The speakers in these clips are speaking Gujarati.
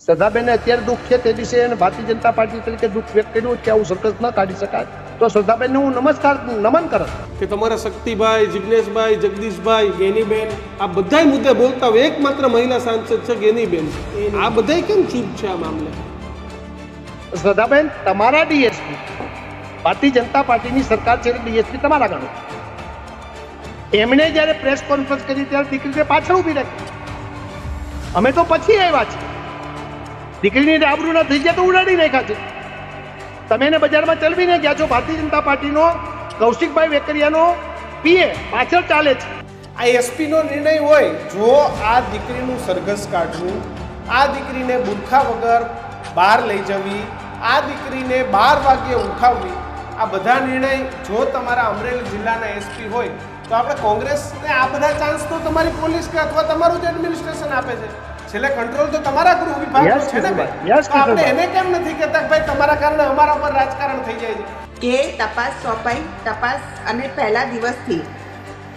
શ્રદ્ધાબેનને અત્યારે દુઃખ છે તે દિવસે એને ભારતીય જનતા પાર્ટી તરીકે દુઃખ વ્યક્ત કર્યું કે આવું સરઘસ ન કાઢી શકાય, તો શ્રદ્ધાબેનને હું નમન કરત કે તમારા શક્તિભાઈ, જિજ્ઞેશભાઈ, જગદીશભાઈ, ગેનીબેન આ બધાય મુદ્દે બોલતા હોય એકમાત્ર મહિલા સાંસદ છે ગેનીબેન, આ બધાય કેમ ચૂપ છે આ મામલે? શ્રદ્ધાબેન, તમારા ડીએસપી, ભારતીય જનતા પાર્ટીની સરકાર છે, ડીએસપી તમારા ગણો. એમણે જયારે પ્રેસ કોન્ફરન્સ કરી ત્યારે દીકરીને પાછળ ઉભી રાખી. અમે તો પછી આવ્યા છીએ. દીકરીની આબરૂ ના થઈ ગયા તો ઉડાડી નાખ્યા છે. તમે એને બજારમાં ચલવીને ગયા છો. ભારતીય જનતા પાર્ટીનો કૌશિકભાઈ વેકરિયાનો પીએ પાછળ ચાલે છે. આ એસપી નો નિર્ણય હોય જો આ દીકરીનું સરઘસ કાઢવું, આ દીકરીને બુરખા વગર બહાર લઈ જવી, આ દીકરીને 12 વાગ્યે ઉઠાવવી, આ બધા નિર્ણય જો તમારા અમરેલી જિલ્લાના એસપી હોય તો આપણે કોંગ્રેસને આ બધા ચાન્સ તો તમારી પોલીસ કે અથવા તમારું જ એડમિનિસ્ટ્રેશન આપે છે. છેલ્લે કંટ્રોલ તો તમારા ગૃહ વિભાગનો છે ને ભાઈ. તો આપણે એને કેમ નથી કહેતા કે ભાઈ તમારા કારણે અમારા પર રાજકારણ થઈ જાય છે? કે તપાસ સોંપાઈ, તપાસ અને પહેલા દિવસથી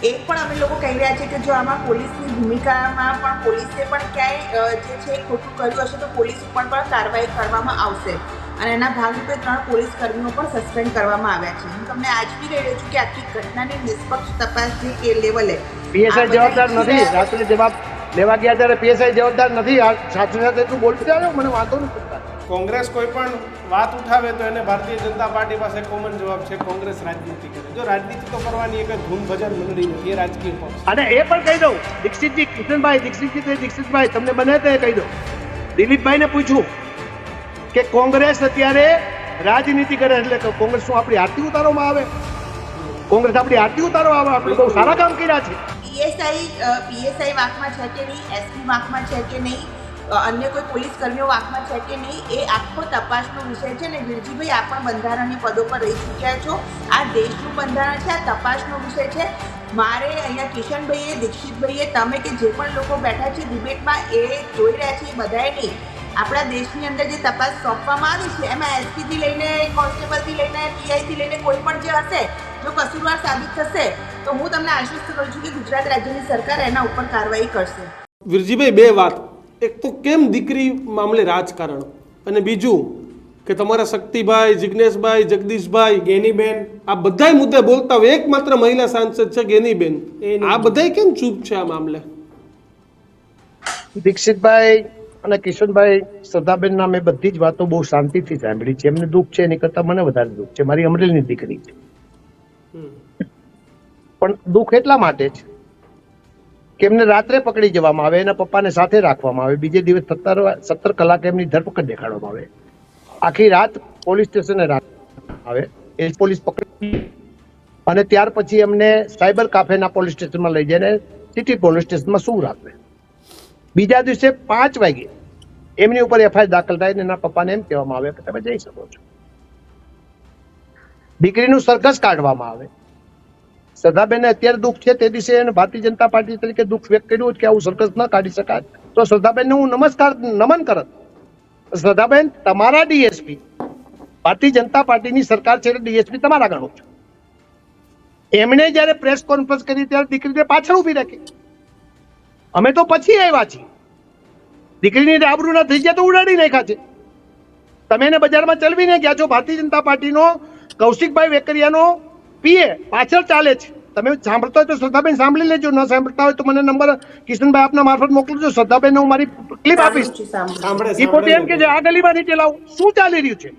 એ પણ અમે લોકો કહી રહ્યા છીએ કે જો આમાં પોલીસની ભૂમિકામાં પણ પોલીસે પણ ક્યાંય જે છે ખોટું કર્યું હશે તો પોલીસ ઉપર પણ કાર્યવાહી કરવામાં આવશે અને એના ભાગરૂપે 3 પોલીસ કર્મીઓ પણ સસ્પેન્ડ કરવામાં આવ્યા છે. હું તમને આજ બી કહી રહ્યો છું કે આખી ઘટનાની નિષ્પક્ષ તપાસ જે લેવલે પીએસઆઈ જવાબદાર નથી. રાત્રે જવાબ લેવા ગયા ત્યારે પીએસઆઈ જવાબદાર નથી. સાથે સાથે તું બોલતી જાવ, મને વાંધો નથી. કોંગ્રેસ કોઈ પણ વાત ઉઠાવે તો એને ભારતીય જનતા પાર્ટી પાસે કોમન જવાબ છે, કોંગ્રેસ રાજનીતિ કરે. જો રાજનીતિ તો કરવાની એક ધૂન ભજન મંડળી નથી, એ રાજકીય પક્ષ. અને એ પણ કહી દઉં, દીક્ષિતજી, કિશનભાઈ, દીક્ષિતભાઈ તમને બને તે કહી દઉં. દિલીપભાઈને પૂછ્યું કે કોંગ્રેસ અત્યારે રાજનીતિ કરે એટલે કોંગ્રેસ શું આપણી આરતી ઉતારવામાં આવે? કોંગ્રેસ આપણી આરતી ઉતારવા આવે? આપણે બહુ સારા કામ કર્યા છે. પીએસઆઈ વાંકમાં છે કે નહીં, એસપી વાંકમાં છે કે નહીં, અન્ય કોઈ પોલીસ કર્મીઓ વાંકમાં છે કે નહીં, એ આખો તપાસનો વિષય છે. ને વિરજીભાઈ, આ પણ બંધારણની પદો પર રહી ચૂક્યા છો. આ દેશનું બંધારણ છે, આ તપાસનો વિષય છે. મારે અહીંયા કિશનભાઈએ, દીક્ષિતભાઈએ, તમે કે જે પણ લોકો બેઠા છે ડિબેટમાં એ જોઈ રહ્યા છે એ બધાએ નહીં, આપણા દેશની અંદર જે તપાસ સોંપવામાં આવી છે એમાં એસપીથી લઈને કોન્સ્ટેબલથી લઈને પીઆઈથી લઈને કોઈ પણ જે હશે જો કસૂરવાર સાબિત થશે તો હું તમને આશ્વસ્ત કરું છું કે ગુજરાત રાજ્યની સરકાર એના ઉપર કાર્યવાહી કરશે. વિરજીભાઈ, બે વાત. એક તો કેમ દીકરી મામલે રાજકારણ, અને બીજું કે તમારા શક્તિભાઈ, જિજ્ઞેશભાઈ, જગદીશભાઈ, ગેનીબેન આ બધાય મુદ્દે બોલતા હોય એકમાત્ર મહિલા સાંસદ છે ગેનીબેન, આ બધાય કેમ ચૂપ છે આ મામલે? દીક્ષિતભાઈ અને કિશનભાઈ, શ્રદ્ધાબેનના મેં બધી જ વાતો બહુ શાંતિથી સાંભળી છે. એમને દુઃખ છે એની કરતા મને વધારે દુઃખ છે. મારી અમરેલીની દીકરી છે, પણ દુઃખ એટલા માટે છે કે એમને રાત્રે પકડી જવામાં આવે, એના પપ્પાને સાથે રાખવામાં આવે, બીજે દિવસ 17 કલાક એમની ધરપકડ દેખાડવામાં આવે, આખી રાત પોલીસ સ્ટેશને રાખવામાં આવે, એ પોલીસ પકડી અને ત્યાર પછી એમને સાયબર કાફેના પોલીસ સ્ટેશનમાં લઈ જઈને સિટી પોલીસ સ્ટેશનમાં શું રાખે. બીજા દિવસે 5 વાગે એમની ઉપર એફઆઈઆર દાખલ થાય ને એના પપ્પાને એમ કહેવામાં આવે કે તમે જઈ શકો છો. દીકરીનું સરઘસ કાઢવામાં આવે. શ્રદ્ધાબેનને અત્યારે દુઃખ છે તે દિવસે એને ભારતીય જનતા પાર્ટી તરીકે દુઃખ વ્યક્ત કર્યું કે આવું સરઘસ ન કાઢી શકાય, તો શ્રદ્ધાબેનને હું નમન કરત. શ્રદ્ધાબેન, તમારા ડીએસપી, ભારતીય જનતા પાર્ટીની સરકાર છે, ડીએસપી તમારા ગણો છો. એમણે જયારે પ્રેસ કોન્ફરન્સ કરી ત્યારે દીકરીને પાછળ ઉભી રાખી. અમે તો પછી આવ્યા છીએ. દીકરીની આબરૂ ના થઈ ગયા તો ઉડાડી નાખ્યા છે. તમે એને બજારમાં ચલવીને ગયા છો. ભારતીય જનતા પાર્ટીનો કૌશિકભાઈ વેકરિયાનો પીએ પાછળ ચાલે છે. તમે સાંભળતા હોય તો શ્રદ્ધાબેન સાંભળી લેજો, ન સાંભળતા હોય તો મને નંબર કિશનભાઈ આપના મારફત મોકલજો. શ્રદ્ધાબેન હું મારી ક્લિપ આપીશ. એ પોતે એમ કે છે આ ગલીમાંથી ચલાવું. શું ચાલી રહ્યું છે?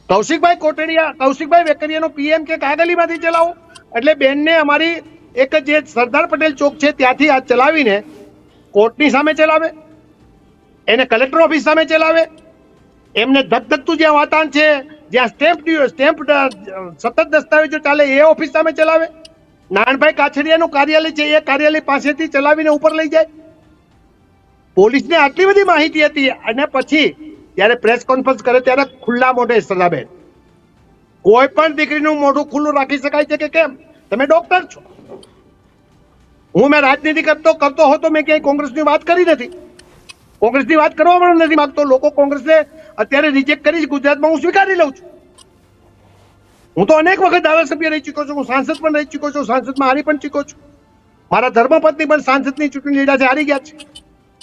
કૌશિકભાઈ વેકરિયાનો પીએમ કે આ ગલીમાંથી ચલાવો, એટલે બેનને અમારી એક જે સરદાર પટેલ ચોક છે ત્યાંથી આ ચલાવીને કોર્ટની સામે ચલાવે, એને કલેક્ટર ઓફિસ સામે ચલાવે, એમને ધકધકતું જ્યાં વાતાવરણ છે, જ્યાં સ્ટેમ્પ સતત દસ્તાવેજો ચાલે એ ઓફિસ સામે ચલાવે, નારાયણભાઈ કાછડિયાનું કાર્યાલય છે એ કાર્યાલય પાસેથી ચલાવીને ઉપર લઈ જાય. પોલીસને આટલી બધી માહિતી હતી અને પછી જયારે પ્રેસ કોન્ફરન્સ કરે ત્યારે ખુલ્લા મોઢે શ્રદ્ધાબેન, કોઈ પણ દીકરીનું મોઢું ખુલ્લું રાખી શકાય છે કે કેમ? તમે ડોક્ટર છો. મેં રાજનીતિ કરતો હોતો મેં ક્યાંય કોંગ્રેસની વાત કરી નથી. કોંગ્રેસની વાત કરવા પણ નથી માંગતો. લોકો કોંગ્રેસને અત્યારે રિજેક્ટ કરી ગુજરાતમાં હું સ્વીકારી લઉં છું. હું તો અનેક વખત ધારાસભ્ય રહી ચૂક્યો છું, હું સાંસદ પણ રહી ચૂક્યો છું, સાંસદમાં હારી પણ ચૂક્યો છું. મારા ધર્મપત્ની પણ સાંસદની ચૂંટણી લડ્યા છે, હારી ગયા છે.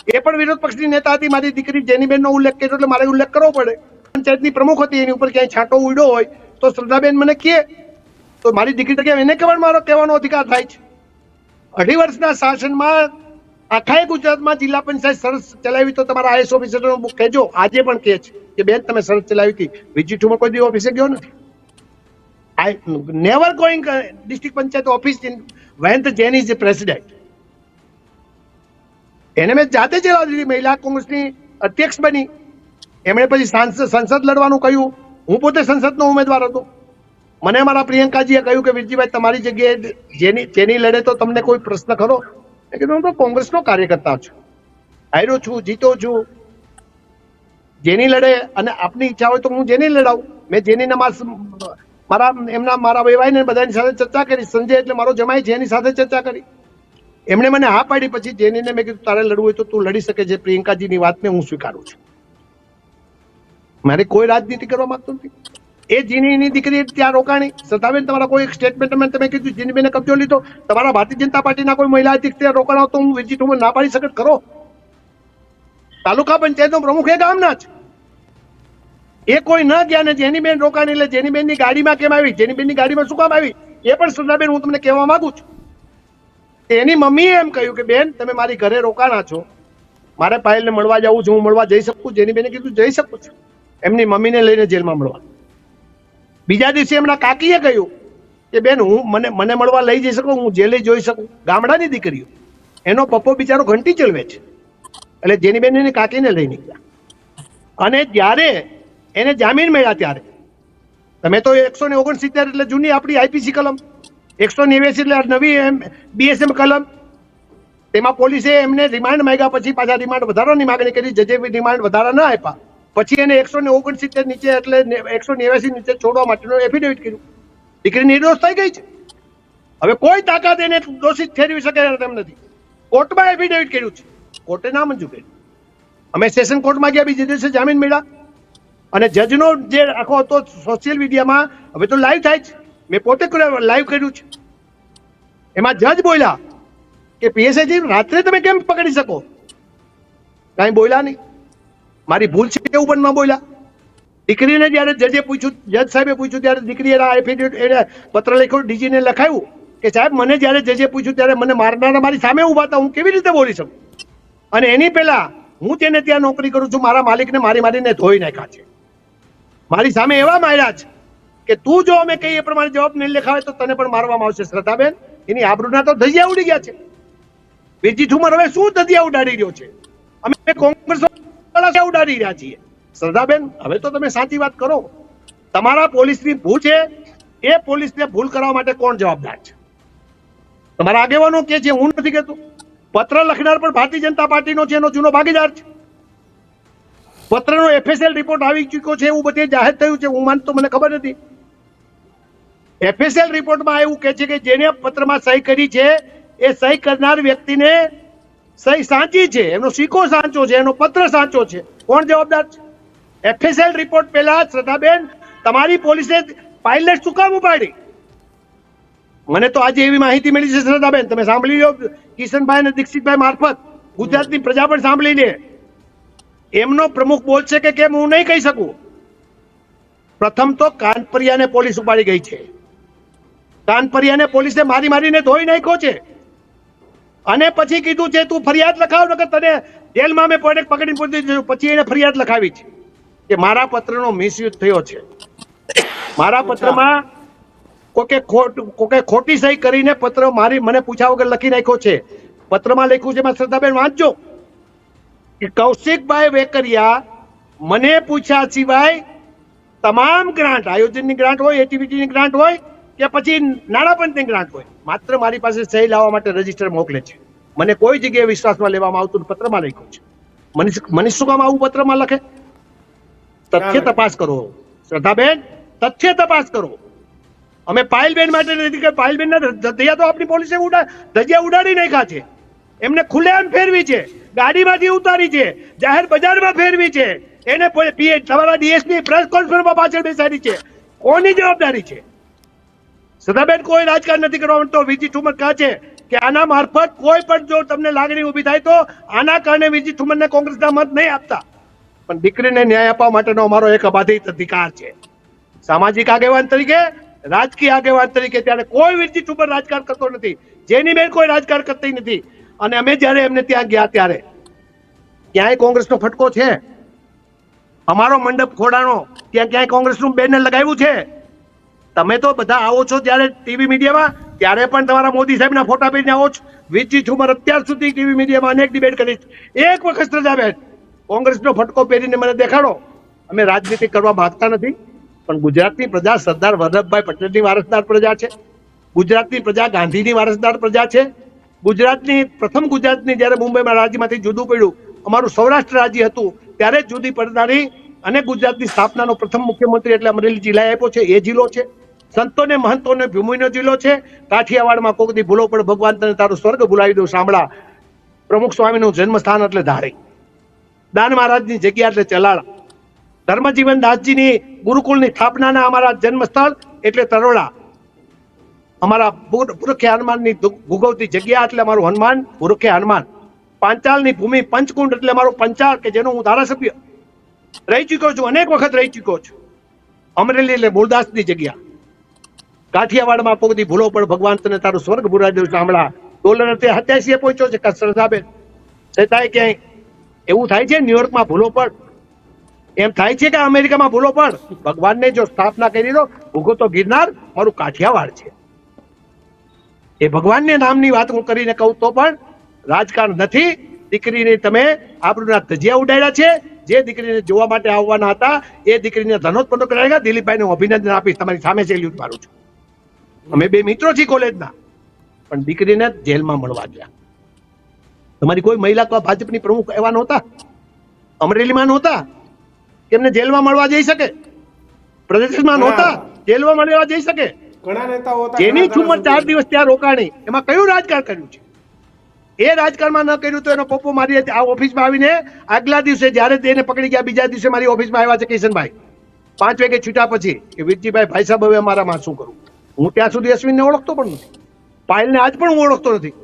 એ પણ વિરોધ પક્ષની નેતા હતી. મારી દીકરી જેનીબેનનો ઉલ્લેખ કર્યો એટલે મારે ઉલ્લેખ કરવો પડે. પંચાયતની પ્રમુખ હતી, એની ઉપર ક્યાંય છાંટો ઉડ્યો હોય તો શ્રદ્ધાબેન મને કહે તો મારી દીકરી તો એને મારો કહેવાનો અધિકાર થાય છે. 2.5 વર્ષના શાસનમાં આખા ગુજરાતમાં જિલ્લા પંચાયત સરસ ચલાવી તો તમારા આઈએસ ઓફિસરનો કહેજો. આજે પણ કહે છે કે બેન તમે સરસ ચલાવી હતી. વિજી ઠુમર કોઈ દી ઓફિસે ગયો નથી. I never going district panchayat office in when the Jain is the president. એને મેં જાતે ચલાવી દીધી. મહિલા કોંગ્રેસની અધ્યક્ષ બની. એમણે પછી સંસદ લડવાનું કહ્યું. હું પોતે સંસદનો ઉમેદવાર હતો. મને મારા પ્રિયંકાજીએ કહ્યું કે વિરજીભાઈ તમારી જગ્યાએ જેની લડે તો તમને કોઈ પ્રશ્ન ખરો? મેં કીધું હું તો કોંગ્રેસનો કાર્યકર્તા છું, હાર્યો છું, જીતો છું. જેની લડે અને આપની ઈચ્છા હોય તો હું જેની લડાવું. મેં જેનીના મારા વેવાઈને બધાની સાથે ચર્ચા કરી. સંજય એટલે મારો જમાઈ છે, એની સાથે ચર્ચા કરી. એમણે મને હા પાડી. પછી જેનીને મેં કીધું તારે લડવું હોય તો તું લડી શકે છે. પ્રિયંકાજીની વાતને હું સ્વીકારું છું. મારે કોઈ રાજનીતિ કરવા માંગતો નથી. એ જીનીની દીકરી ત્યાં રોકાણી. શ્રદ્ધાબેન તમારા કોઈ સ્ટેટમેન્ટ તમે કીધું જીનીબેને કબજો લીધો. તમારા ભારતીય જનતા પાર્ટીના કોઈ મહિલા અધ્યક્ષ ત્યાં રોકાણો તો હું વિજી ઠુમર ના પાડી શકત ખરો? તાલુકા પંચાયતનો પ્રમુખ એ ગામના જ. એ કોઈ ન ગયા ને જેનીબેન રોકાણી એટલે જેનીબેનની ગાડીમાં કેમ આવી, જેનીબેનની ગાડીમાં શું કામ આવી, એ પણ શ્રદ્ધાબેન હું તમને કહેવા માંગુ છું. એની મમ્મીએ એમ કહ્યું કે બેન તમે મારી ઘરે રોકાણા છો, મારે પાયલને મળવા જવું છે, હું મળવા જઈ શકું? જેનીબેને કીધું જઈ શકું છું. એમની મમ્મીને લઈને જેલમાં મળવા. બીજા દિવસે એમના કાકીએ કહ્યું કે બેન મને મળવા લઈ જઈ શકું, હું જેલે જોઈ શકું? ગામડાની દીકરીઓ, એનો પપ્પો બિચારો ઘંટી ચલવે છે. એટલે જેનીબેન એની કાકીને લઈ નીકળ્યા. અને જ્યારે એને જામીન મળ્યા ત્યારે તમે તો 169 એટલે જૂની આપણી આઈપીસી કલમ, 189 એટલે નવી બીએસએમ કલમ. તેમાં પોલીસે એમને રિમાન્ડ માંગ્યા. પછી પાછા રિમાન્ડ વધારવાની માંગણી કરી. જજે રિમાન્ડ વધારા ના આપ્યા. પછી એને 169 નીચે એટલે 189 નીચે છોડવા માટેનું એફિડેવિટ કર્યું. દીકરી નિર્દોષ થઈ ગઈ છે. હવે કોઈ તાકાત એને દોષિત ઠેરવી શકે તેમ નથી. કોર્ટમાં એફિડેવિટ કર્યું છે, કોર્ટે ના મંજૂર કર્યું. અમે સેશન કોર્ટમાં ગયા, બીજે દિવસે જામીન મળ્યા. અને જજનો જે આખો હતો સોશિયલ મીડિયામાં હવે તો લાઈવ થાય છે. મેં પોતે લાઈવ કર્યું છે. એમાં જજ બોલ્યા કે પીએસઆઈજી રાત્રે તમે કેમ પકડી શકો? કાંઈ બોલ્યા નહીં. મારી ભૂલ છે એવું પણ ન બોલ્યા. દીકરીને જયારે જજે પૂછ્યું, જજ સાહેબે પૂછ્યું ત્યારે દીકરીએ એફિડેવિટ એને પત્ર લખ્યો, ડીજીને લખાયું કે સાહેબ મને જયારે જજે પૂછ્યું ત્યારે મને મારનારા મારી સામે ઉભા હતા, હું કેવી રીતે બોલી શકું? અને એની પહેલા હું તેને ત્યાં નોકરી કરું છું, મારા માલિકને મારીને ધોઈ નાખ્યા છે. મારી સામે એવા માર્યા છે કે તું જો અમે કહીએ એ પ્રમાણે જવાબ નહીં લખાવે તો તને પણ મારવામાં આવશે. શ્રદ્ધાબેન એની આબરૂના તો ધજિયા ઉડી ગયા છે. વિજી ઠુમર હવે શું ધજિયા ઉડાડી રહ્યો છે? અમે કોંગ્રેસ ઉડાડી રહ્યા છીએ. શ્રદ્ધાબેન હવે તો તમે સાચી વાત કરો. તમારા પોલીસની ભૂલ છે. એ પોલીસને ભૂલ કરવા માટે કોણ જવાબદાર છે? તમારા આગેવાનો કે છે, હું નથી કહેતો. પત્ર લખનાર પણ ભારતીય જનતા પાર્ટીનો છે, એનો જૂનો ભાગીદાર છે. પત્રનો એફએસએલ રિપોર્ટ આવી ચૂક્યો છે એવું બધે જાહેર થયું છે. હું માનતો મને ખબર નથી. એફએસએલ રિપોર્ટમાં એવું કહે છે કે જેને પત્રમાં સહી કરી છે એ સહી કરનાર વ્યક્તિને સહી સાચી છે, એનો સિક્કો સાચો છે, એનો પત્ર સાચો છે. કોણ જવાબદાર છે? એફએસએલ રિપોર્ટ પહેલા શ્રદ્ધાબેન તમારી પોલીસે પાયલને શું કામ ઉપાડી? મને તો આજે એવી માહિતી મળી છે શ્રદ્ધાબેન, તમે સાંભળી લો કિશનભાઈ અને દીક્ષિતભાઈ મારફત. ગુજરાતની પ્રજા પણ સાંભળી લે. એમનો પ્રમુખ બોલશે કે કેમ હું નહીં કહી શકું. પ્રથમ તો કાનપરિયાને પોલીસ ઉપાડી ગઈ છે. કાનપરિયાને પોલીસે મારીને ધોઈ નાખ્યો છે. અને પછી કીધું છે તું ફરિયાદ લખાવ નકર તને જેલમાં મેં પકડીને પૂછી દીધું. પછી એને ફરિયાદ લખાવી છે કે મારા પત્રનો મિસયુઝ થયો છે. મારા પત્રમાં કોકે ખોટી સહી કરીને પત્ર મને પૂછ્યા વગર લખી નાખ્યો છે. પત્રમાં લખ્યું છે, શ્રદ્ધાબેન વાંચજો કે કૌશિકભાઈ વેકરિયા મને પૂછ્યા સિવાય તમામ ગ્રાન્ટ, આયોજનની ગ્રાન્ટ હોય, એટીવીટીની ગ્રાન્ટ હોય કે પછી નાણાં પંચની ગ્રાન્ટ હોય, માત્ર મારી પાસે સહી લાવવા માટે રજીસ્ટર મોકલે છે. મને કોઈ જગ્યાએ વિશ્વાસમાં લેવામાં આવતું પત્રમાં લખ્યું છે. મનીષ શું કામ આવું પત્રમાં લખે? તથ્ય તપાસ કરો શ્રદ્ધાબેન, તથ્ય તપાસ કરો. અમે પાયલબેન માટે નથી કે પાયલબેનના ધજિયા તો આપણી પોલીસે ધજિયા ઉડાડી નાખ્યા છે. એમને ખુલ્લેઆમ ફેરવી છે, ગાડીમાંથી ઉતારી છે, જાહેર બજારમાં ફેરવી છે. એને તમારા ડીએસપી પ્રેસ કોન્ફરન્સમાં પાછળ બેસાડી છે. કોની જવાબદારી છે? શ્રદ્ધાબેન કોઈ રાજકારણ નથી કરવા માંગતો. વિજી ઠુમર કહે છે કે આના મારફત કોઈ પણ જો તમને લાગણી ઊભી થાય તો આના કારણે વિરજી ઠુમરને કોંગ્રેસના મત નહીં આપતા, પણ દીકરીને ન્યાય આપવા માટેનો અમારો એક અબાધિત અધિકાર છે. સામાજિક આગેવાન તરીકે, રાજકીય આગેવાન તરીકે ત્યારે કોઈ વિરજી ઠુમર રાજકારણ કરતો નથી, જેની બેન કોઈ રાજકારણ કરતી નથી. અને અમે જયારે એમને ત્યાં ગયા ત્યારે ક્યાંય કોંગ્રેસનો ફટકો છે? અમારો મંડપ ખોડાણો ત્યાં ક્યાંય કોંગ્રેસનું બેનર લગાવ્યું છે? તમે તો બધા આવો છો ત્યારે ટીવી મીડિયામાં, ત્યારે પણ તમારા મોદી સાહેબના ફોટા પહેરીને આવો છો. વિરજી ઠુમર અત્યાર સુધી ટીવી મીડિયામાં અનેક ડિબેટ કરી, એક વખત શ્રદ્ધાબેન કોંગ્રેસનો ફટકો પહેરીને મને દેખાડો. અમે રાજનીતિ કરવા માંગતા નથી, પણ ગુજરાતની પ્રજા સરદાર વલ્લભભાઈ પટેલની વારસદાર પ્રજા છે. ગુજરાતની પ્રજા ગાંધીની વારસદાર પ્રજા છે. ગુજરાતની ગુજરાતની જ્યારે મુંબઈમાં રાજ્યમાંથી જુદું પડ્યું, અમારું સૌરાષ્ટ્ર રાજ્ય હતું, ત્યારે જ જુદી પડનારી અને ગુજરાતની સ્થાપનાનો પ્રથમ મુખ્યમંત્રી એટલે અમરેલી જિલ્લાએ આપ્યો છે, એ જિલ્લો છે. સંતોને મહંતોને ભૂમિનો જિલ્લો છે. કાઠિયાવાડમાં કોક દી ભૂલો પણ ભગવાન તને તારું સ્વર્ગ ભૂલાવી દઉં સાંભળા. પ્રમુખ સ્વામીનું જન્મસ્થાન એટલે ધારી, દાન મહારાજની જગ્યા એટલે ચલાળા, ધર્મજીવન દાસજીની ગુરુકુળની સ્થાપનાના અમારા જન્મસ્થળ એટલે તરોડા, અમારા પુરખે હનુમાનની ભૂગવતી જગ્યા એટલે અમારું હનુમાન પુરખે હનુમાન, પાંચાલની ભૂમિ પંચકુંડ એટલે અમારું પંચાળ કે જેનો હું ધારાસભ્ય રહી ચૂક્યો છું, અનેક વખત રહી ચૂક્યો છું. અમરેલી એટલે મૂળદાસની જગ્યા, કાઠિયાવાડમાં કોકદી ભૂલો પણ ભગવાન તને તારું સ્વર્ગ ભૂલાવી દઉં સાંભળા. ડોલર 87 પહોંચ્યો છે કસરતાબેન. છતાંય ક્યાંય એવું થાય છે ન્યુયોર્કમાં ભૂલો પણ, એમ થાય છે કે અમેરિકામાં ભૂલો પણ, ભગવાનને જો સ્થાપના કરી દો, ભૂગો તો ગિરનાર મારું કાઠિયાવાડ છે. એ ભગવાનને નામની વાત હું કરીને કહું તો પણ રાજકારણ નથી. દીકરીને તમે આબરૂના ધજિયા ઉડાડ્યા છે. જે દીકરીને જોવા માટે આવવાના હતા એ દીકરીને ધનોત્પન્ન કરાવ્યા. દિલીપભાઈને હું અભિનંદન આપીશ, તમારી સામે સેલ્યુટ મારું છું. અમે બે મિત્રો છીએ કોલેજના, પણ દીકરીને જેલમાં મળવા ગયા. તમારી કોઈ મહિલા ભાજપની પ્રમુખ એવા નહોતા, અમરેલીમાં નહોતા કે એમને જેલમાં મળવા જઈ શકે, પ્રદેશમાં નહોતા જેલમાં મળવા જઈ શકે. ઘણા નેતાઓ હતા, જેની ઉંમર 4 દિવસ ત્યાં રોકાણી, એમાં કયું રાજકારણ કર્યું છે? એ રાજકારણમાં ન કર્યું તો એનો પપ્પો મારી આ ઓફિસમાં આવીને આગલા દિવસે જ્યારે તેને પકડી ગયા, બીજા દિવસે મારી ઓફિસમાં આવ્યા છે કિશનભાઈ 5 વાગે છૂટા પછી કે વિરજીભાઈ ભાઈ સાહેબ હવે અમારામાં શું કરું? હું ત્યાં સુધી અશ્વિનને ઓળખતો પણ નથી, પાયલને આજ પણ હું ઓળખતો નથી.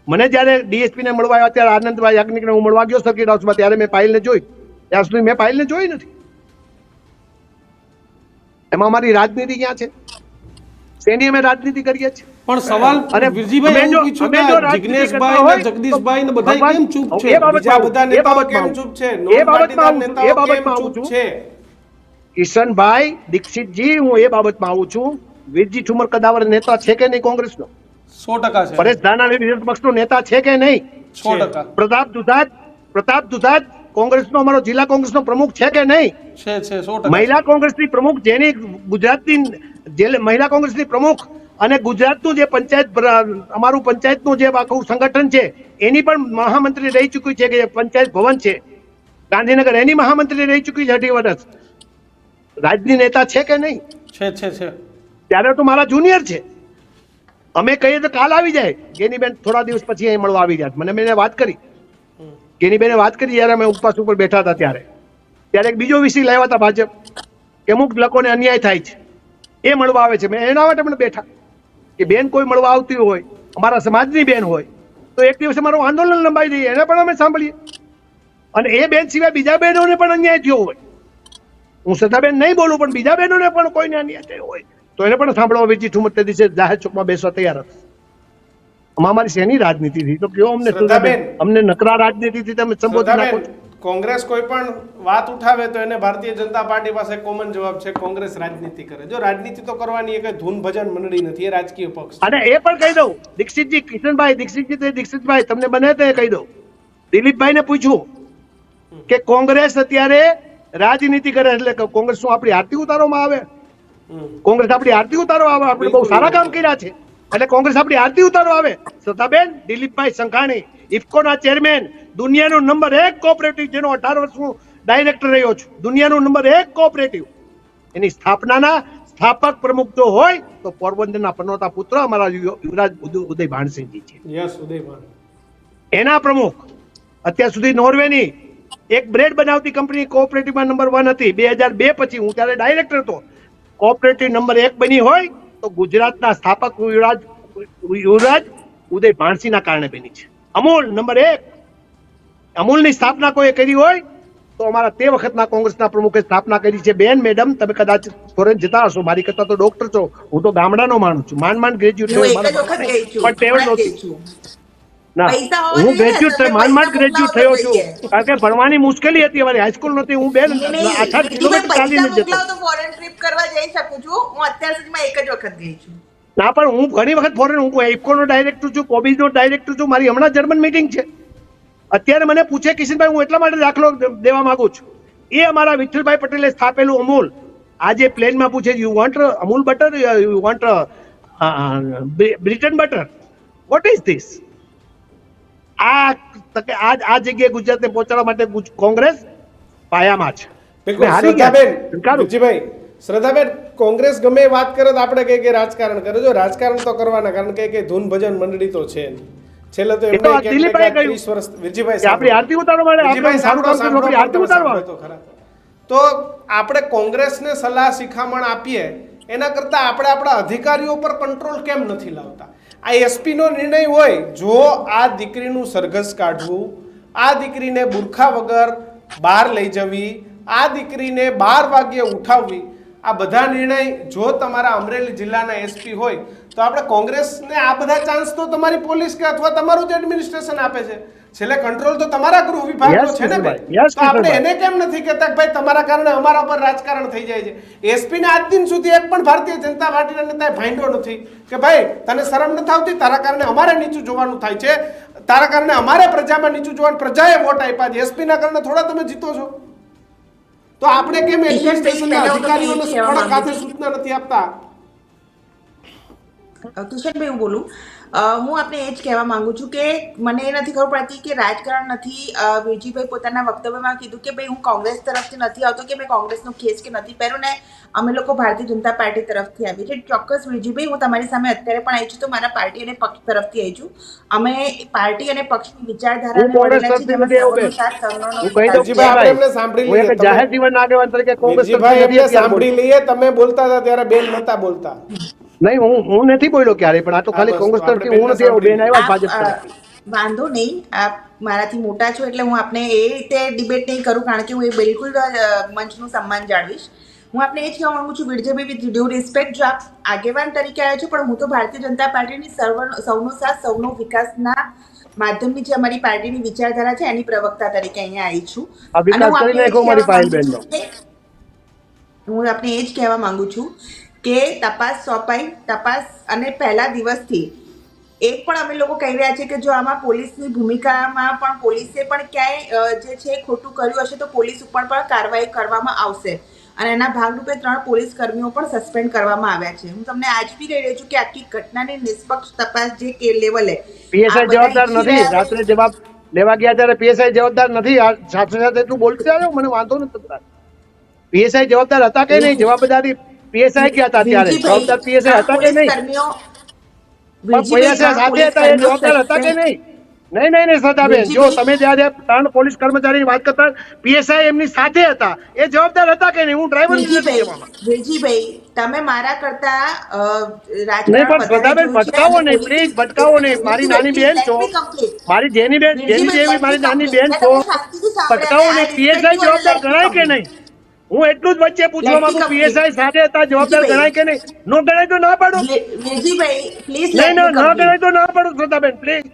મને જ્યારે ડીએસપી ને મળવા આવ્યા ત્યારે આનંદભાઈ યાજ્ઞિકને હું મળવા ગયો સર્કિટ હાઉસમાં, ત્યારે મેં પાયલને જોઈ. ત્યાં સુધી મેં પાયલને જોઈ નથી. એમાં અમારી રાજનીતિ ક્યાં છે? શેની અમે રાજનીતિ કરીએ છીએ? પણ સવાલ વિરજીભાઈ એવું પૂછ્યું કે જિગ્નેશભાઈ ને જગદીશભાઈ ને બધા કેમ ચૂપ છે? બીજા બધા નેતાઓ કેમ ચૂપ છે? નોન પાટીદાર નેતાઓ કેમ ચૂપ છે? કિશનભાઈ દીક્ષિતજી, હું એ બાબતમાં આવું છું. વિરજી ઠુમર કદાવર નેતા છે કે નહીં કોંગ્રેસનો? 100% છે. પરેશ ધાનાણી વિરોધ પક્ષનો નેતા છે કે નહીં? 100%. પ્રતાપ દુધાત કોંગ્રેસનો અમારો જિલ્લા કોંગ્રેસનો પ્રમુખ છે કે નહીં? છે 100%. મહિલા કોંગ્રેસની પ્રમુખ, જેની ગુજરાતની મહિલા કોંગ્રેસની પ્રમુખ અને ગુજરાતનું જે પંચાયત, અમારું પંચાયતનું જે આખું સંગઠન છે એની પણ મહામંત્રી રહી ચૂકી છે, કે પંચાયત ભવન છે ગાંધીનગર, એની મહામંત્રી રહી ચૂકી છે 18 વર્ષ. રાજની નેતા છે કે નહીં? છે. ત્યારે તો મારા જુનિયર છે. અમે કહીએ તો કાલ આવી જાય. ગેનીબેન થોડા દિવસ પછી અહીં મળવા આવી જાય. મેં વાત કરી, ગેનીબેને વાત કરી જયારે અમે ઉપવાસ ઉપર બેઠા હતા ત્યારે એક બીજો વિષય લાવ્યા હતા ભાજપ, કે અમુક લોકોને અન્યાય થાય છે, એ મળવા આવે છે. મેં એના માટે પણ બેઠા કે બેન કોઈ મળવા આવતી હોય, અમારા સમાજની બેન હોય તો એક દિવસ અમારું આંદોલન લંબાઈ દઈએ, એને પણ અમે સાંભળીએ. અને એ બેન સિવાય બીજા બહેનોને પણ અન્યાય થયો હોય, હું સદાબેન નહીં બોલું, પણ બીજા બહેનોને પણ કોઈને અન્યાય થયો હોય તો એને પણ સાંભળવા વિરજી ઠુમર તે દિવસે જાહેર ચોકમાં બેસવા તૈયાર હતા. અમારી શેની રાજનીતિ થી તો કયો અમને નકરા રાજનીતિ થી તમે સંબોધન આપો છો? કોંગ્રેસ કોઈ પણ વાત ઉઠાવે તો એને ભારતીય જનતા પાર્ટી પાસે કોમન જવાબ છે, કોંગ્રેસ રાજનીતિ કરે. જો રાજનીતિ તો કરવાની એક ધૂન ભજન મંડળી નથી, એ રાજકીય પક્ષ. અને એ પણ કહી દઉં, દીક્ષિતજી, કિશનભાઈ દીક્ષિતભાઈ તમને બને તે કહી દઉં. દિલીપભાઈ ને પૂછ્યું કે કોંગ્રેસ અત્યારે રાજનીતિ કરે એટલે કોંગ્રેસ શું આપણી આરતી ઉતારવામાં આવે? કોંગ્રેસ આપણી આરતી ઉતારો આવે? આપણે બહુ સારા કામ કર્યા છે એટલે કોંગ્રેસ આપણી આરતી ઉતારો આવે? સતાબેન, દિલીપભાઈ સંઘાણી ઇફકોના ચેરમેન, દુનિયાનું નંબર 1 કોઓપરેટિવ, જેનો 18 વર્ષ હું ડાયરેક્ટર રહ્યો છું, દુનિયાનું નંબર 1 કોઓપરેટિવ, એની સ્થાપનાના સ્થાપક પ્રમુખ જો હોય તો પોરબંદરના પનોતા પુત્ર અમારા યુવરાજ ઉદય ભાણસિંહજી છે. યસ, ઉદય ભાણ. એના પ્રમુખ અત્યાર સુધી નોર્વેની એક બ્રેડ બનાવતી કંપની કોઓપરેટિવમાં નંબર 1 હતી. 2002 પછી હું ત્યારે ડાયરેક્ટર હતો. કોઓપરેટિવ નંબર 1 બની હોય તો ગુજરાતના સ્થાપક યુવરાજ ઉદય ભાણસીના કારણે બની છે. અમૂલ નંબર 1, અમૂલની સ્થાપના કોઈ કરી હોય તો અમારા તે વખતના કોંગ્રેસના પ્રમુખે સ્થાપના કરી છે. બેન મેડમ, તમે કદાચ ફોરેન જતા હશો, મારી કરતા તો ડોક્ટર છો, હું તો ગામડાનો માણસ છું, માંડ ગ્રેજ્યુએટ હું થયો, એક જ વખત ગઈ છું, પણ ટેવ હમણાં જ ગઈ નહોતી. છું. ના, પૈસા હોવા હું જોઈએ ને, ગ્રેજ્યુએટ તમે માંડ પૈસા ગ્રેજ્યુએટ મોકલાવો થયો તો છું, જઈએ. કારણ કે ભણવાની મુશ્કેલી હતી, અમારી હાઈસ્કૂલ નહોતી. હું બેન નહીં, નહીં, 8 વિજયભાઈ, કિલોમીટર પૈસા ચાલીને જતો. મોકલાવો તો ફોરેન ટ્રીપ કરવા જઈ શકું છું. હું અત્યાર સુધીમાં એક જ વખત ગઈ છું. ના, પણ હું ઘણી વખત ફોરેન, હું ઇફકોનો ડાયરેક્ટર છું, કોબીઝનો ડાયરેક્ટર છું. મારી હમણાં જર્મન મીટિંગ છે. અત્યારે મને પૂછે કિશનભાઈ, હું એટલા માટે દાખલો દેવા માંગુ છું, એ અમારા વિઠ્ઠલભાઈ પટેલે સ્થાપેલું અમૂલ. આજે પ્લેનમાં પૂછે, you want Amul butter, you want Britain butter, what is this? આ જગ્યાએ ગુજરાતને પહોંચાડવા માટે કોંગ્રેસ પાયામાં છે. બિલકુલ. હારી ગયા. શ્રદ્ધાબેન, વિજયભાઈ, શ્રદ્ધાબેન, કોંગ્રેસ ગમે એ વાત કરે તો આપણે કહીએ કે રાજકારણ કરે. જો રાજકારણ તો કરવાના, કારણ કે ધૂન ભજન મંડળી તો છે નહીં. છેલ્લે તો એ તો એમને દિલીપભાઈએ કહ્યું 30 વર્ષ. વિજયભાઈ, કે આપણી આરતી ઉતારવા માટે, આપણે સારું કામ કર્યું, આપણી આરતી ઉતારવા. તો ખરા. તો આપણે કોંગ્રેસને સલાહ શિખામણ આપીએ એના કરતાં આપણે આપણા અધિકારીઓ પર કંટ્રોલ કેમ નથી લાવતા? આ એસપી નો નિર્ણય હોય, જો આ દીકરીનું સરઘસ કાઢવું, આ દીકરીને બુરખા વગર બહાર લઈ જવી, આ દીકરીને 12 વાગ્યે ઉઠાવવી, આ બધા નિર્ણય જો તમારા અમરેલી જિલ્લાના એસપી હોય તો આપણે કોંગ્રેસને આ બધા ચાન્સ તો તમારી પોલીસ કે અથવા તમારું જ એડમિનિસ્ટ્રેશન આપે છે. છેલ્લે કંટ્રોલ તો તમારા ગૃહ વિભાગનો છે ને ભાઈ. તો આપણે એને કેમ નથી કહેતા કે ભાઈ તમારા કારણે અમારા પર રાજકારણ થઈ જાય છે? એસપી ને આજ દિન સુધી એક પણ ભારતીય જનતા પાર્ટીના નેતાએ ભાંડ્યો નથી કે ભાઈ તને શરમ નથી આવતી, તારા કારણે અમારે નીચું જોવાનું થાય છે, તારા કારણે અમારે પ્રજામાં નીચું જોવાનું, પ્રજાએ વોટ આપ્યા છે, એસપી ના કારણે થોડા તમે જીતો છો. તો આપણે કેમ એડમિનિસ્ટ્રેશનના અધિકારીઓને કડક હાથે સૂચના નથી આપતા? કિશનભાઈ, હું બોલું. હું આપને એ જ કહેવા માંગુ છું કે મને એ નથી ખબર પડતી કે રાજકારણ નથી. વિરજીભાઈ પોતાના વક્તવ્યમાં કીધું કે ભાઈ હું કોંગ્રેસ તરફથી નથી આવતો, કે મેં કોંગ્રેસનો ખેસ કે નથી પહેર્યો ને અમે લોકો ભારતીય જનતા પાર્ટી તરફથી આવી છે. ચોક્કસ વિરજીભાઈ, હું તમારી સામે અત્યારે પણ આવી છું તો મારા પાર્ટી અને પક્ષ તરફથી આવી છું. અમે પાર્ટી અને પક્ષની વિચારધારાને વળેલા છીએ, જેમાં સૌનો સાથ, સૌનો વિકાસ. આપણે એમને સાંભળી લઈએ. જાહેર જીવન આગેવાન તરીકે કોંગ્રેસ સાંભળી લઈએ. તમે બોલતા હતા ત્યારે બેન નતા બોલતા. નહીં, હું નથી બોલ્યો ક્યારે, પણ આ તો ખાલી કોંગ્રેસ તરફથી હું નથી આવ્યો, બેન આવ્યા ભાજપ તરફથી. વાંધો નહીં, આપ મારાથી મોટા છો એટલે હું આપને એ રીતે ડિબેટ નહીં કરું, કારણ કે હું એ બિલકુલ મંચનું સન્માન જાળવીશ. હું આપને એ જ કહેવા માંગુ છું વિરજીભાઈ, વિથ ડ્યુ રિસ્પેક્ટ, જો આપ આગેવાન તરીકે આવ્યા છો, પણ હું તો ભારતીય જનતા પાર્ટીની સૌનો સાથ, સૌનો વિકાસના માધ્યમની જે અમારી પાર્ટીની વિચારધારા છે એની પ્રવક્તા તરીકે અહીંયા આવી છું. હું આપને એ જ કહેવા માંગુ છું કે તપાસ સોંપાઈ, તપાસ અને પહેલા દિવસથી એક પણ અમે લોકો કહી રહ્યા છીએ કે જો આમાં પોલીસની ભૂમિકામાં પણ પોલીસે પણ ક્યાંય જે છે ખોટું કર્યું હશે તો પોલીસ ઉપર પણ કાર્યવાહી કરવામાં આવશે. અને એના ભાગરૂપે 3 પોલીસ કર્મીઓ પણ સસ્પેન્ડ કરવામાં આવ્યા છે. હું તમને આજ બી કહી રહી છું કે આખી ઘટનાની નિષ્પક્ષ તપાસ જે કે લેવલે પીએસઆઈ જવાબદાર નથી. રાત્રે જવાબ લેવા ગયા ત્યારે પીએસઆઈ જવાબદાર નથી. સાથે સાથે એટલું બોલતું આવ્યો, મને વાંધો નથી. પીએસઆઈ જવાબદાર હતા કે નહીં? જવાબદારી પીએસઆઈ ક્યાં હતા ત્યારે? જવાબદાર પીએસઆઈ હતા કે નહીં? પીએસઆઈ સાથે હતા, એ જવાબદાર હતા કે નહીં? નહીં, શ્રદ્ધાબેન, જો તમે જ્યારે 3 પોલીસ કર્મચારીની વાત કરતા, પીએસઆઈ એમની સાથે હતા, એ જવાબદાર હતા કે નહીં? હું ડ્રાઈવર વિરજીભાઈ, તમે મારા કરતા નહીં, પણ શ્રદ્ધાબેન ભટકાવો નહીં, પ્લીઝ ભટકાવો નહીં. મારી નાની બેન છો, મારી જેની જેવી મારી નાની બેન છો, ભટકાવો નહીં. પીએસઆઈ જવાબદાર ગણાય કે નહીં? હું એટલું જ વચ્ચે પૂછવા માંગુ, પીએસઆઈ સાથે હતા, જવાબદાર ગણાય કે નહીં? નો ગણાય તો ના પાડો. નહીં, ના ગણાય તો ના પાડો શ્રદ્ધાબેન, પ્લીઝ.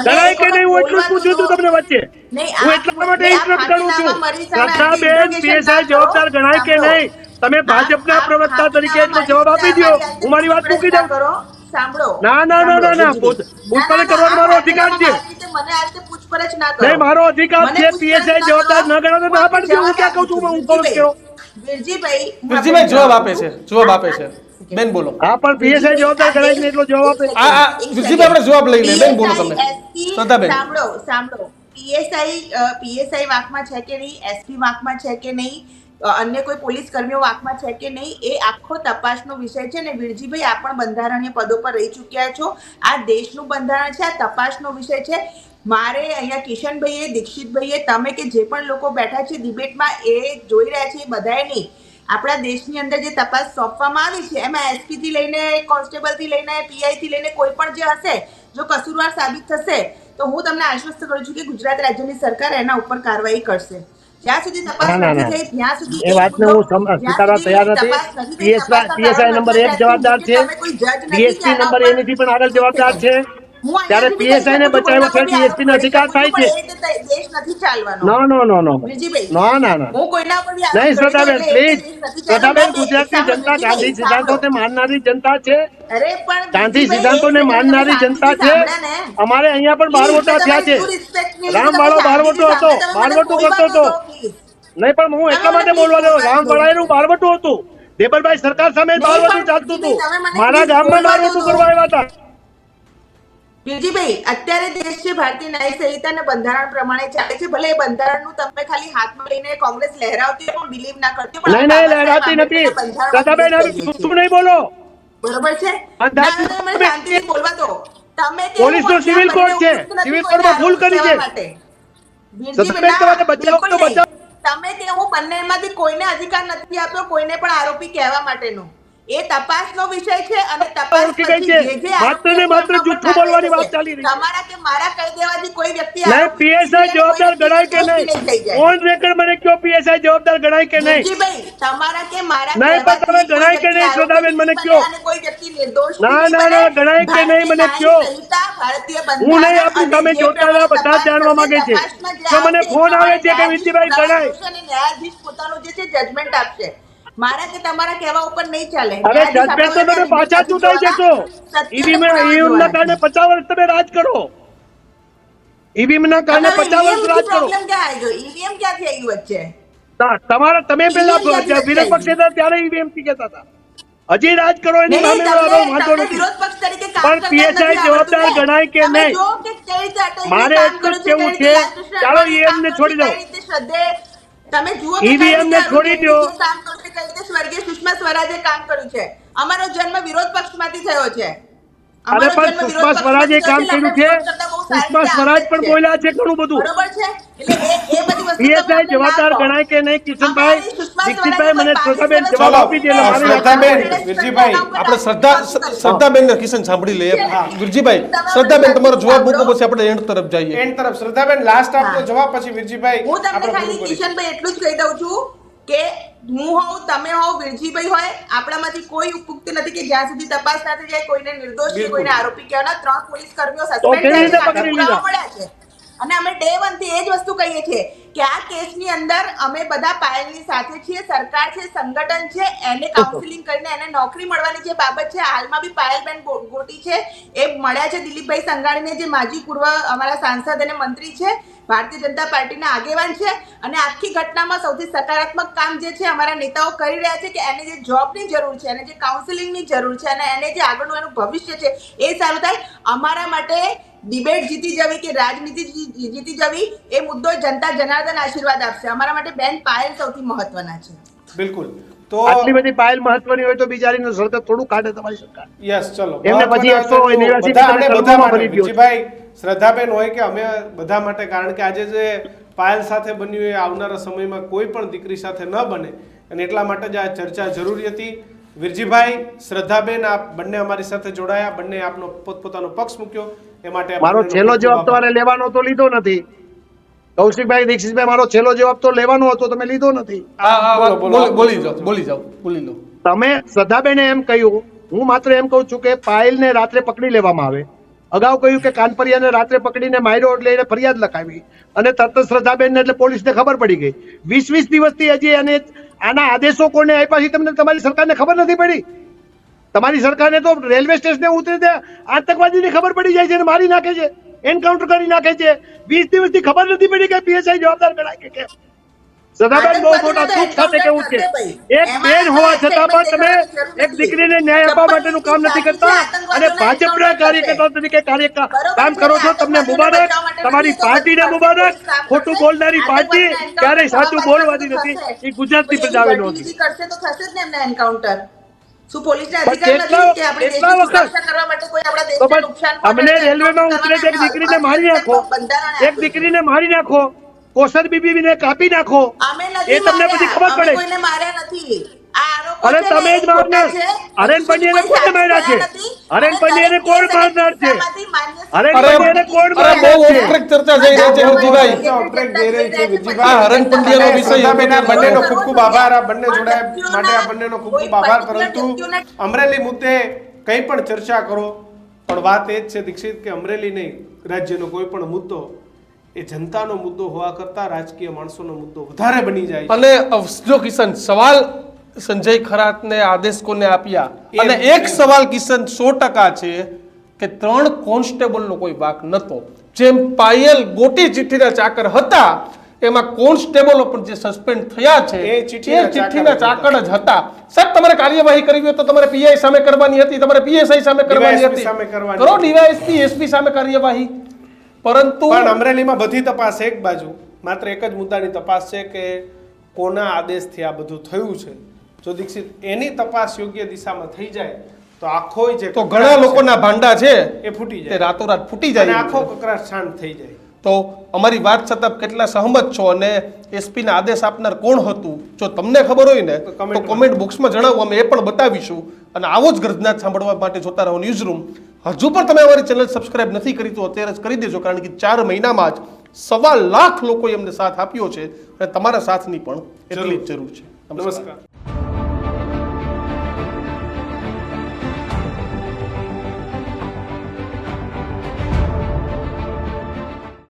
ગણાય કે નહીં? હું એટલું જ પૂછું છું તમને વચ્ચે. હું એટલા માટે ઇન્ટરપ્ટ કરું છું. શ્રદ્ધાબેન, પીએસઆઈ જવાબદાર ગણાય કે નહીં? તમે ભાજપના પ્રવક્તા તરીકે એટલો જવાબ આપી દો. હું મારી વાત મૂકી દઉં. ના, પૂછપરછ કરવાનો મારો અધિકાર છે. નહીં, મારો અધિકાર છે. પીએસઆઈ જવાબદાર ન ગણાતો ના પાડી દો. હું ક્યાં કહું છું? હું કહું છું વિરજીભાઈ જવાબ આપે છે. બેન બોલો. હા, પણ પીએસઆઈ જવાબદાર ગણાય કે એટલો જવાબ આપે. વિરજીભાઈ આપણે જવાબ લઈ લે. બેન બોલો તમે. શ્રદ્ધાબેન, સાંભળો. પીએસઆઈ વાકમાં છે કે નહીં, એસપી વાકમાં છે કે નહીં, અન્ય કોઈ પોલીસ કર્મીઓ વાકમાં છે કે નહીં, એ આખો તપાસનો વિષય છે. ને વિરજીભાઈ, આ પણ બંધારણીય પદો પર રહી ચૂક્યા છો. આ દેશનું બંધારણ છે, આ તપાસનો વિષય છે. મારે અહીંયા કિશનભાઈએ, દીક્ષિતભાઈએ, તમે કે જે પણ લોકો બેઠા છે ડિબેટમાં, એ જોઈ રહ્યા છે, એ બધાએ નહીં. આપણા દેશની અંદર જે તપાસ સોંપવામાં આવી છે એમાં એસપી થી લઈને, કોન્સ્ટેબલ થી લઈને, પીઆઈ થી લઈને કોઈ પણ જે હશે, જો કસૂરવાર સાબિત થશે તો હું તમને આશ્વસ્ત કરું છું કે ગુજરાત રાજ્યની સરકાર એના ઉપર કાર્યવાહી કરશે. જ્યાં સુધી તપાસ નથી થઈ ત્યાં સુધી એ વાતને હું સ્વીકારવા તૈયાર નથી. પીએસઆઈ નંબર 1 જવાબદાર છે, ડીએસપી નંબર એ નથી પણ આગળ જવાબદાર છે. ત્યારે પીએસઆઈ ને બચાવ્યો છે, ડીએસપી નો અધિકાર થાય છે. દેશ નથી ચાલવાનો. નો નો નો નો વિરજીભાઈ, ના ના ના હું કોઈના પર બી નહીં શ્રદ્ધાબેન, પ્લીઝ શ્રદ્ધાબેન, ગુજરાતની સાંભળો, જનતા ગાંધી વિરજીભાઈ, સિદ્ધાંતોને માનનારી જનતા છે. અરે પણ ગાંધી વિરજીભાઈ, સિદ્ધાંતોને એક માનનારી મિનિટ જનતા છે. સાંભળ્યા ને? અમારે અહીંયા પણ બાળવટો થયા છે. રામવાળો બાળવટો હતો, બાળવટો કરતો હતો. નહીં પણ હું એટલા માટે બોલવા દઉં, રામવાળાનું બાળવટું હતું. દેબરભાઈ સરકાર સામે બાળવટું ચાલતું હતું. મારા ગામમાં બાળવટું કરવા આવ્યા હતા. વિરજીભાઈ, અત્યારે દેશ છે ભારતીય ન્યાય સંહિતા અને બંધારણ પ્રમાણે ચાલે છે. ભલે એ બંધારણનું તમે ખાલી હાથમાં લઈને કોંગ્રેસ લહેરાવતી હોય પણ બિલીવ ના કરતી હોય, નહીં નહીં લહેરાતી નથી. શ્રદ્ધાબેન શું નહીં બોલો. બરોબર છે? બંધારણ ના, મને શાંતિથી બોલવા દો. તમે તે પોલીસનો લોકો સિવિલ ત્યાં કોર્ટ છે. બનીને ઉઠતું સિવિલ નથી કોર્ટમાં ભૂલ કરી છે. કોઈને માટે. વિરજીભાઈ, સસ્પેન્ડ કરવા બચાવ બિલકુલ તો નહીં. બચાવ. તમે તે હું બંનેમાંથી કોઈને અધિકાર નથી આપ્યો કોઈને પણ આરોપી કહેવા માટેનો. એ તપાસનો વિષય છે અને તપાસ ઓળખી ગઈ પછી છે. જે માત્ર ને માત્ર જૂઠું બોલવાની વાત ચાલી રહી છે. તમારા કે મારા કહી દેવાથી કોઈ વ્યક્તિ નહીં પીએસઆઈ જવાબદાર ગણાય કે નહીં? ઓન રેકર્ડ મને કયો પીએસઆઈ જવાબદાર ગણાય કે નહીં? વિરજીભાઈ, તમારા કે મારા નહીં, પણ તમે કહેવાથી ગણાય કે કોઈ નહીં? વ્યક્તિ શ્રદ્ધાબેન, મને આરોપી કયો. બને અને કોઈ વ્યક્તિ નિર્દોષ ના, નહીં ના, બને. ના, ગણાય કે નહીં? મને ભારતીય કયો. સંહિતા, ભારતીય હું નહીં બંધારણ આપું. અને તમે જે જોતા પ્રમાણે બધા જ જાણવા માંગે છે. તપાસમાં જે જો મને આવશે, ફોન આવે છે કે ન્યાયાધીશ વિરજીભાઈ ગણાય. અને ન્યાયાધીશ પોતાનું જે છે judgment આપશે. મારા કે તમારા કહેવા ઉપર નહીં ચાલે. હવે જજમેન્ટ તો તમે પાછા ચૂંટાઈ જશો. ઈવીએમ ના કારણે 50 વર્ષ તમે રાજ કરો. ઈવીએમ ના કારણે 50 વર્ષ રાજ કરો. પ્રોબ્લેમ ક્યાં આવી ગયો? ઈવીએમ ક્યાંથી આવી વચ્ચે? તમારા તમે પેલા EVM ક્યાંથી વિરોધ પક્ષે હતા ત્યારે ઈવીએમ થી કહેતા હતા. હજી રાજ કરો એની નહીં, સામે વાળો વાંધો તમે નથી. વિરોધ પક્ષ તરીકે કામ પણ કરતા PSI નથી જવાબદાર આવડતું ને? ગણાય કે તમે નહીં? જો કે કઈ રીતે અટકીને મારે કામ એટલું જ કર્યું છે, કહેવું કઈ રીતે છે. લાલકૃષ્ણ ચાલો અડવાણીએ EVM ને કામ છોડી કર્યું છે, કઈ રીતે શ્રદ્ધે તમે જુઓ કે કઈ EVM ને રીતે છોડી અરુણિમાજીએ દો. કામ કર્યું છે, કઈ રીતે સ્વર્ગીય સુષ્મા સ્વરાજે કામ કર્યું છે. અમારો જન્મ વિરોધ પક્ષમાંથી થયો છે. અરે અમારો પણ જન્મ સુષ્મા વિરોધ સ્વરાજે કામ પક્ષમાંથી કર્યું છે. આપણે વિરોધ કરતા બહુ સારી સુષ્મા રીતે સ્વરાજ આવડે પણ છે. બોલ્યા છે ઘણું બધું. બરોબર છે? એટલે એ બધી વસ્તુ તમે પીએસઆઈ અમને ના જવાબદાર કહો. ગણાય કે નહીં? કિશનભાઈ, અમારી સુષ્મા દીક્ષિતભાઈ, મને સ્વરાજે શ્રદ્ધાબેન પણ જવાબ ચલો આપી દે. એટલે મારે શ્રદ્ધાબેન, વિરજીભાઈ, આપણે શ્રદ્ધાબેન કિશન સાંભળી લઈએ. વિરજીભાઈ, શ્રદ્ધાબેન તમારો જવાબ મૂકો પછી આપણે એન્ડ તરફ જઈએ. એન્ડ તરફ શ્રદ્ધાબેન લાસ્ટ આપનો જવાબ પછી વિરજીભાઈ હું તમને આપણે ખાલી પૂરું કરીશું. કિશનભાઈ એટલું જ કહી દઉં છું કે હું હોઉં, તમે હોવ, વિરજીભાઈ હોય, આપણામાંથી કોઈ ઉપયુક્ત નથી કે જ્યાં સુધી તપાસ ના થઈ જાય કોઈને નિર્દોષ કે કોઈને આરોપી કહેવાના. 3 પોલીસ કર્મીઓ તો સસ્પેન્ડ કેવી રીતે થયા છે, પકડી પુરાવા લીધા? મળ્યા છે. અને અમે ડે 1 થી એ જ વસ્તુ કહીએ છીએ કે આ કેસની અંદર અમે બધા પાયલની સાથે છીએ. સરકાર છે, સંગઠન છે, એને કાઉન્સિલિંગ કરીને એને નોકરી મળવાની જે બાબત છે, હાલમાં બી પાયલબેન ગોટી છે, એ મળ્યા છે દિલીપભાઈ સંઘાણીને, જે માજી પૂર્વ અમારા સાંસદ અને મંત્રી છે, ભારતીય જનતા પાર્ટીના આગેવાન છે. અને આખી ઘટનામાં સૌથી સકારાત્મક કામ જે છે અમારા નેતાઓ કરી રહ્યા છે કે એને જે જોબની જરૂર છે, એને જે કાઉન્સિલિંગની જરૂર છે અને એને જે આગળનું એનું ભવિષ્ય છે એ સારું થાય. અમારા માટે ડિબેટ જીતી જવી કે રાજનીતિ જીતી જવી એ મુદ્દો જનતા જનાર્દન આશીર્વાદ આપશે. અમારા માટે બેન પાયલ સૌથી મહત્વના છે. બિલકુલ. તો આટલી બધી પાયલ મહત્વની હોય તો બિચારીનું સળતર થોડું કાઢે તમારી સરકાર. યસ, ચલો એમને પછી 189 બધા અને તમે બધા કર્મમાં માટે ભરી દ્યો. વિજયભાઈ, શ્રદ્ધાબેન હોય કે અમે બધા માટે, કારણ કે આજે જે પાયલ સાથે બન્યું એ આવનારા સમયમાં કોઈ પણ દીકરી સાથે ન બને અને એટલા માટે જ આ ચર્ચા જરૂરી હતી. વિરજીભાઈ, શ્રદ્ધાબેન, આપ બંને અમારી સાથે જોડાયા, બંને આપનો પોતપોતાનો પક્ષ મૂક્યો એ માટે મારો છેલ્લો જવાબ તમારે લેવાનો તો લીધો નથી. કૌશિકભાઈ, દીક્ષિતભાઈ, મારો છેલ્લો જવાબ તો લેવાનો હતો, તમે લીધો નથી. બોલી જાઓ. લો. તમે શ્રદ્ધાબેને એમ કહ્યું, હું માત્ર એમ કહું છું કે પાયલને રાત્રે પકડી લેવામાં આવે. અગાઉ કહ્યું કે કાનપરિયાને રાત્રે પકડીને માર્યો એટલે એને ફરિયાદ લખાવી અને તરત શ્રદ્ધાબેનને એટલે પોલીસને ખબર પડી ગઈ. 20 દિવસથી હજી અને આના આદેશો કોને આપ્યા છે તમને તમારી સરકારને ખબર નથી પડી? તમારી સરકારને તો રેલવે સ્ટેશને ઉતરે તે આતંકવાદીની ખબર પડી જાય છે અને મારી નાખે છે, એન્કાઉન્ટર કરી નાખે છે. 20 દિવસથી ખબર નથી પડી કે પીએસઆઈ જવાબદાર ગણાય કે કેમ? સદાબેન બહુ મોટા દુઃખ સાથે કેવું છે, એક બેન હોવા છતાં પણ તમે એક દીકરીને ન્યાય આપવા માટેનું કામ નથી કરતા અને ભાજપના કાર્યકર્તા તરીકે કામ કરો છો. તમને મુબારક, તમારી પાર્ટીને મુબારક. ખોટું બોલનારી પાર્ટી ક્યારેય સાચું બોલવાની નથી. એ ગુજરાતની પ્રજાએ નોંધી કરશે તો થશે જ ને એમને એન્કાઉન્ટર. શું પોલીસને પણ અધિકાર નથી કે આપણે કેટલા દેશની વખત? સુરક્ષા કરવા માટે કોઈ આપણા તો દેશને પણ નુકસાન અમને પહોંચાડે તો રેલવેમાં ઉતરે છે એક દીકરીને મારી નાખો, એક દીકરીને મારી નાખો, કોસર બીબીને કાપી નાખો, અમે એ નથી તમને પછી ખબર માર્યા, અમે પડે. કોઈને માર્યા નથી. આ આરોપો અરે છે ને તમે એ જ મારનાર. ખોટા છે. હરેન પંડ્યાને હજુ સુધી કોણ મારનાર છે? કોઈ નથી. હરેન અને પંડ્યાને દરેક કોણ કેસ અને મારનાર છે? કિસ્સામાંથી માન્ય હરેન સત્તા પંડ્યાને કોણ અરે મારનાર બહુ છે? ઓફ ચર્ચા થઈ રહી છે વિરજીભાઈ. ઓફ-ટ્રેક જઈ રહી છે વિરજીભાઈ. આ હરેન પંડ્યાનો અને વિષય શ્રદ્ધાબેન, આ હતો તે બંનેનો માટે. ખૂબ ખૂબ આભાર. આ બંને જોડાયા માટે આ બંનેનો ખૂબ ખૂબ આભાર. પરંતુ અમરેલી મુદ્દે કંઈ પણ ચર્ચા કરો, પણ વાત એ જ છે દીક્ષિત કે અમરેલી નહીં, રાજ્યનો કોઈ પણ મુદ્દો એ જનતાનો મુદ્દો હોવા કરતા રાજકીય માણસોનો મુદ્દો વધારે બની જાય છે. અને જો કિશન સવાલ સંજય ખરાતને આદેશ કોને આપ્યા અને એમ. એક સવાલ કિશન 100% છે કે 3 કોન્સ્ટેબલનો કોઈ વાક નતો. જેમ પાયલ ગોટી ચિઠ્ઠીના ચાકર હતા એમાં કોન્સ્ટેબલો પણ જે સસ્પેન્ડ થયા છે એ ચિઠ્ઠીના ચાકર જ હતા. સાહેબ તમારે કાર્યવાહી કરવી હોય તો તમારે પીઆઈ સામે કરવાની હતી, તમારે પીએસઆઈ સામે કરવાની DYSP હતી, સામે કરવાની કરો હતી. ડીવાયએસપી એસપી સામે કાર્યવાહી. પરંતુ પણ અમરેલીમાં બધી તપાસ એક બાજુ, માત્ર એક જ મુદ્દાની તપાસ છે કે કોના આદેશથી આ બધું થયું છે. જો દીક્ષિત એની તપાસ યોગ્ય દિશામાં થઈ જાય તો આખો જે તો ઘણા લોકોના ભાંડા છે એ ફૂટી તે જાય રાતોરાત ફૂટી અને જાય. આખો કકરાટ શાંત થઈ જાય. તો અમારી વાત છતાં કેટલા સહમત છો અને એસપી ના આદેશ આપનાર કોણ હતું જો તમને ખબર હોય ને તો તો comment કોમેન્ટ બોક્સમાં જણાવો, અમે એ પણ બતાવીશું. અને આવો જ ગર્જનાટ સાંભળવા માટે જોતા રહો ન્યૂઝ રૂમ. હજુ પણ તમે અમારી ચેનલ સબસ્ક્રાઇબ નથી કરી તો અત્યારે જ કરી દેજો, કારણ કે 4 મહિનામાં જ 1.25 લાખ લોકોએ અમને સાથ આપ્યો છે અને તમારા સાથની પણ એટલી જ જરૂર છે. નમસ્કાર.